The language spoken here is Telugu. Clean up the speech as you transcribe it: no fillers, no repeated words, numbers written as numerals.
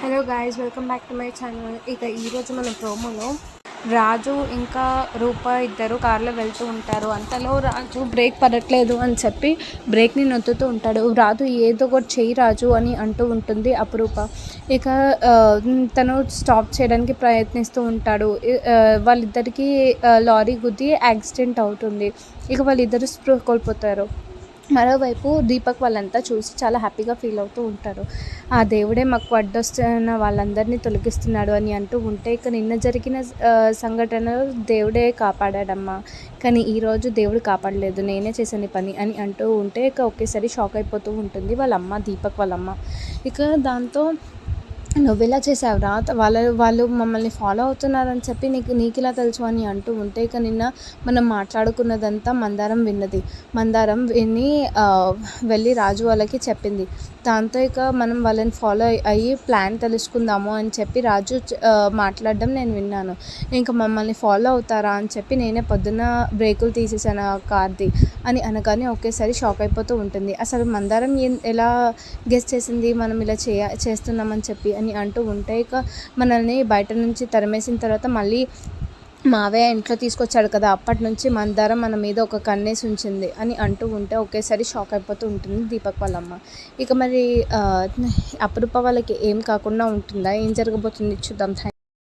Hello guys, welcome back to my channel. ఇక ఈరోజు మన ప్రోమోలో రాజు ఇంకా రూప ఇద్దరు కార్లో వెళ్తూ ఉంటారు. అంతలో రాజు బ్రేక్ పడట్లేదు అని చెప్పి బ్రేక్ని నొత్తుతూ ఉంటాడు. రాజు ఏదో ఒకటి చెయ్యి రాజు అని అంటూ ఉంటుంది అపురూప. ఇక తను స్టాప్ చేయడానికి ప్రయత్నిస్తూ ఉంటాడు. వాళ్ళిద్దరికీ లారీ గుద్ది యాక్సిడెంట్ అవుతుంది. ఇక వాళ్ళిద్దరు స్పృహ కోల్పోతారు. మరోవైపు దీపక్ వాళ్ళంతా చూసి చాలా హ్యాపీగా ఫీల్ అవుతూ ఉంటారు. ఆ దేవుడే మాకు అడ్డొస్తున్న వాళ్ళందరినీ తొలగిస్తున్నాడు అని అంటూ ఉంటే, ఇక నిన్న జరిగిన సంఘటనలో దేవుడే కాపాడాడమ్మా, కానీ ఈరోజు దేవుడు కాపాడలేదు, నేనే చేశాను ఈ పని అని అంటూ ఉంటే, ఇక ఒకేసారి షాక్ అయిపోతూ ఉంటుంది వాళ్ళమ్మ, దీపక్ వాళ్ళమ్మ. ఇక దాంతో నువ్వెలా చేసావురా, వాళ్ళు మమ్మల్ని ఫాలో అవుతున్నారని చెప్పి నీకిలా తెలుసు అని అంటూ ఉంటే, ఇక నిన్న మనం మాట్లాడుకున్నదంతా మందారం విన్నది. మందారం విని వెళ్ళి రాజు వాళ్ళకి చెప్పింది. దాంతో ఇక మనం వాళ్ళని ఫాలో అయ్యి ప్లాన్ తెలుసుకుందాము అని చెప్పి రాజు మాట్లాడడం నేను విన్నాను. ఇంకా మమ్మల్ని ఫాలో అవుతారా అని చెప్పి నేనే పొద్దున్న బ్రేకులు తీసేసాను ఆ కార్ది అని అనగానే ఒకేసారి షాక్ అయిపోతూ ఉంటుంది. అసలు మందారం ఎలా గెస్ చేసింది మనం ఇలా చేస్తున్నామని చెప్పి అని అంటూ ఉంటే, ఇక మనల్ని బయట నుంచి తరిమేసిన తర్వాత మళ్ళీ మావయ్య ఇంట్లో తీసుకొచ్చాడు కదా, అప్పటి నుంచి మందారం మన మీద ఒక కన్నేసి ఉంచింది అని అంటూ ఉంటే ఒకేసారి షాక్ అయిపోతూ ఉంటుంది దీపక్ వాళ్ళమ్మ. ఇక మరి అపురూప వాళ్ళకి ఏం కాకుండా ఉంటుందా, ఏం జరగబోతుంది చూద్దాం. థ్యాంక్